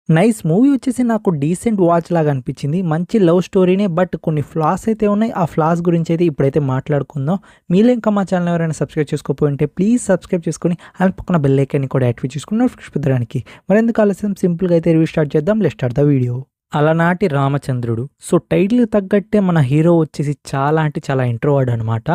Nice movie వచ్చేసి నాకు decent watch లాగా అనిపించింది. మంచి లవ్ స్టోరీనే, బట్ కొన్ని ఫ్లాస్ అయితే ఉన్నాయి. ఆ ఫ్లాస్ గురించి అయితే ఇప్పుడైతే మాట్లాడుకుందాం. మీలో ఇంకా మా ఛానల్ ఎవరైనా సబ్స్క్రైబ్ చేసుకోకపోయింటే ప్లీజ్ సబ్స్క్రైబ్ చేసుకొని అండ్ పక్కన బెల్ ఐకాన్ని కూడా యాక్టివేట్ చేసుకుని నోటిఫికేషన్ పొందడానికి. మరెందుకు ఆలస్యం, సింపుల్గా అయితే రివ్యూ స్టార్ట్ చేద్దాం. Let's start the video. అలనాటి రామచంద్రుడు. సో టైటిల్ తగ్గట్టే మన హీరో వచ్చేసి చాలా అంటే చాలా ఇంట్రోవర్డ్ అనమాట.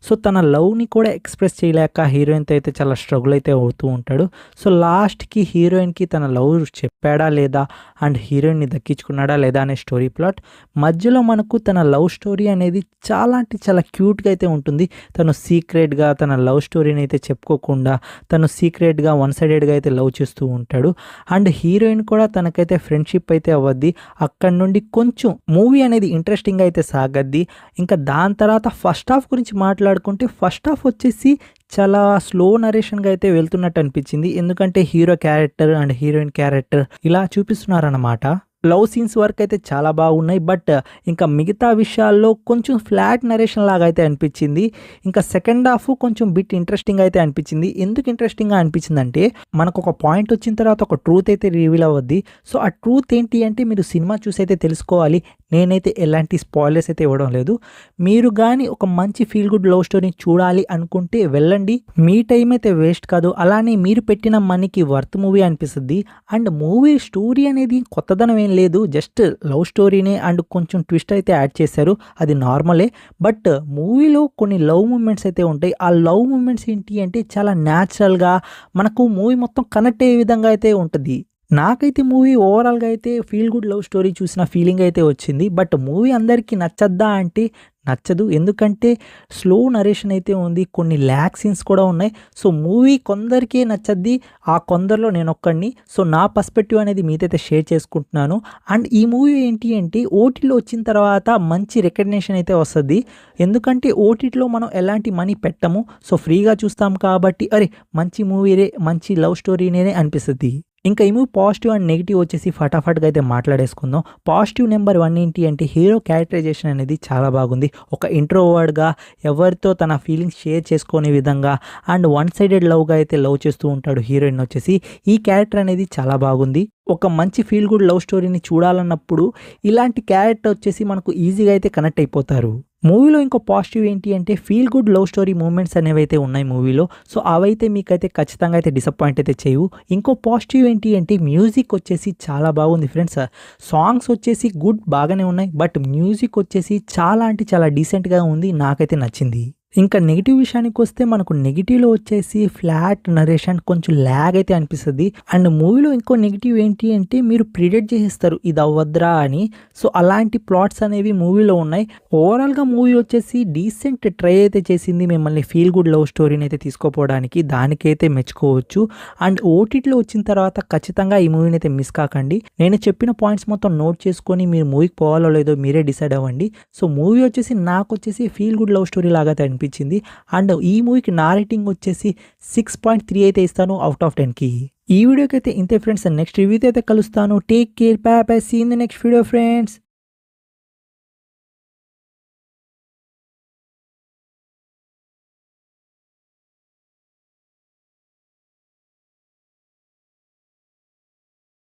సో తన లవ్ని కూడా ఎక్స్ప్రెస్ చేయలేక హీరోయిన్తో అయితే చాలా స్ట్రగుల్ అయితే అవుతూ ఉంటాడు. సో లాస్ట్కి హీరోయిన్కి తన లవ్ చెప్పాడా లేదా అండ్ హీరోయిన్ని దక్కించుకున్నాడా లేదా అనే స్టోరీ ప్లాట్. మధ్యలో మనకు తన లవ్ స్టోరీ అనేది చాలా అంటే చాలా క్యూట్గా అయితే ఉంటుంది. తను సీక్రెట్గా తన లవ్ స్టోరీని అయితే చెప్పుకోకుండా తను సీక్రెట్గా వన్ సైడెడ్గా అయితే లవ్ చేస్తూ ఉంటాడు. అండ్ హీరోయిన్ కూడా తనకైతే ఫ్రెండ్షిప్ అయితే అవ్వద్ది. అక్కడి నుండి కొంచెం మూవీ అనేది ఇంట్రెస్టింగ్ అయితే సాగద్ది. ఇంకా దాని తర్వాత ఫస్ట్ హాఫ్ గురించి మాట్లాడుకుంటే ఫస్ట్ హాఫ్ వచ్చేసి చాలా స్లో నరేషన్గా అయితే వెళ్తున్నట్టు అనిపించింది. ఎందుకంటే hero character and heroine character ఇలా చూపిస్తున్నారన్నమాట. లవ్ సీన్స్ వరకు అయితే చాలా బాగున్నాయి, బట్ ఇంకా మిగతా విషయాల్లో కొంచెం ఫ్లాట్ నరేషన్ లాగా అయితే అనిపించింది. ఇంకా సెకండ్ హాఫ్ కొంచెం బిట్ ఇంట్రెస్టింగ్ అయితే అనిపించింది. ఎందుకు ఇంట్రెస్టింగ్గా అనిపించింది అంటే మనకు ఒక పాయింట్ వచ్చిన తర్వాత ఒక ట్రూత్ అయితే రివీల్ అవ్వద్ది. సో ఆ ట్రూత్ ఏంటి అంటే మీరు సినిమా చూసి అయితే తెలుసుకోవాలి. నేనైతే ఎలాంటి స్పాయిలర్స్ అయితే ఇవ్వడం లేదు. మీరు కానీ ఒక మంచి ఫీల్ గుడ్ లవ్ స్టోరీ చూడాలి అనుకుంటే వెళ్ళండి. మీ టైం అయితే వేస్ట్ కాదు. అలానే మీరు పెట్టిన మనీకి వర్త్ మూవీ అనిపిస్తుంది. అండ్ మూవీ స్టోరీ అనేది కొత్తదనం ఏం లేదు, జస్ట్ లవ్ స్టోరీనే అండ్ కొంచెం ట్విస్ట్ అయితే యాడ్ చేశారు, అది నార్మలే. బట్ మూవీలో కొన్ని లవ్ మూమెంట్స్ అయితే ఉంటాయి. ఆ లవ్ మూమెంట్స్ ఏంటి అంటే చాలా న్యాచురల్గా మనకు మూవీ మొత్తం కనెక్ట్ అయ్యే విధంగా అయితే ఉంటుంది. నాకైతే మూవీ ఓవరాల్గా అయితే ఫీల్ గుడ్ లవ్ స్టోరీ చూసిన ఫీలింగ్ అయితే వచ్చింది. బట్ మూవీ అందరికీ నచ్చద్దా అంటే నచ్చదు. ఎందుకంటే స్లో నరేషన్ అయితే ఉంది, కొన్ని ల్యాక్ సీన్స్ కూడా ఉన్నాయి. సో మూవీ కొందరికే నచ్చద్ది, ఆ కొందరిలో నేను ఒక్కడిని. సో నా పర్స్పెక్టివ్ అనేది మీతో షేర్ చేసుకుంటున్నాను. అండ్ ఈ మూవీ ఏంటి అంటే ఓటీటీలో వచ్చిన తర్వాత మంచి రికగ్నిషన్ అయితే వస్తుంది. ఎందుకంటే ఓటీటీలో మనం ఎలాంటి మనీ పెట్టము, సో ఫ్రీగా చూస్తాం కాబట్టి అరే మంచి మూవీనే మంచి లవ్ స్టోరీనే అనిపిస్తుంది. ఇంకా ఈ మూవీ పాజిటివ్ అండ్ నెగిటివ్ వచ్చేసి ఫటాఫట్గా అయితే మాట్లాడేసుకుందాం. పాజిటివ్ నెంబర్ 1 ఏంటి అంటే హీరో క్యారెక్టరైజేషన్ అనేది చాలా బాగుంది. ఒక ఇంట్రోవర్డ్గా ఎవరితో తన ఫీలింగ్స్ షేర్ చేసుకునే విధంగా అండ్ వన్ సైడెడ్ లవ్గా అయితే లవ్ చేస్తూ ఉంటాడు హీరోయిన్ వచ్చేసి. ఈ క్యారెక్టర్ అనేది చాలా బాగుంది. ఒక మంచి ఫీల్ గుడ్ లవ్ స్టోరీని చూడాలన్నప్పుడు ఇలాంటి క్యారెక్టర్ వచ్చేసి మనకు ఈజీగా అయితే కనెక్ట్ అయిపోతారు. మూవీలో ఇంకో పాజిటివ్ ఏంటి అంటే feel good love story moments అనేవి అయితే ఉన్నాయి మూవీలో. సో అవైతే మీకైతే ఖచ్చితంగా అయితే డిసప్పాయింట్ అయితే చేయవు. ఇంకో పాజిటివ్ ఏంటి అంటే మ్యూజిక్ వచ్చేసి చాలా బాగుంది ఫ్రెండ్స్. సాంగ్స్ వచ్చేసి గుడ్ బాగానే ఉన్నాయి, బట్ మ్యూజిక్ వచ్చేసి చాలా అంటే చాలా డీసెంట్గా ఉంది, నాకైతే నచ్చింది. ఇంకా నెగిటివ్ విషయానికి వస్తే మనకు నెగిటివ్లో వచ్చేసి ఫ్లాట్ నరేషన్, కొంచెం ల్యాగ్ అయితే అనిపిస్తుంది. అండ్ మూవీలో ఇంకో నెగిటివ్ ఏంటి అంటే మీరు ప్రిడిక్ట్ చేసేస్తారు ఇది అవ్వద్రా అని. సో అలాంటి ప్లాట్స్ అనేవి మూవీలో ఉన్నాయి. ఓవరాల్గా మూవీ వచ్చేసి డీసెంట్ ట్రై అయితే చేసింది మిమ్మల్ని ఫీల్ గుడ్ లవ్ స్టోరీని అయితే తీసుకోపోవడానికి, దానికైతే మెచ్చుకోవచ్చు. అండ్ ఓటీటీలో వచ్చిన తర్వాత ఖచ్చితంగా ఈ మూవీని అయితే మిస్ కాకండి. నేను చెప్పిన పాయింట్స్ మొత్తం నోట్ చేసుకొని మీరు మూవీకి పోవాలో లేదో మీరే డిసైడ్ అవ్వండి. సో మూవీ వచ్చేసి నాకు వచ్చేసి ఫీల్ గుడ్ లవ్ స్టోరీ లాగా అయితే అనిపించింది. అండ్ ఈ మూవీకి నా రేటింగ్ వచ్చేసి 6.3 అయితే ఇస్తాను అవుట్ ఆఫ్ 10కి. ఈ వీడియోకి అయితే ఇంతే ఫ్రెండ్స్. నెక్స్ట్ రివ్యూతో అయితే కలుస్తాను. Take care, bye bye, see in the next video friends.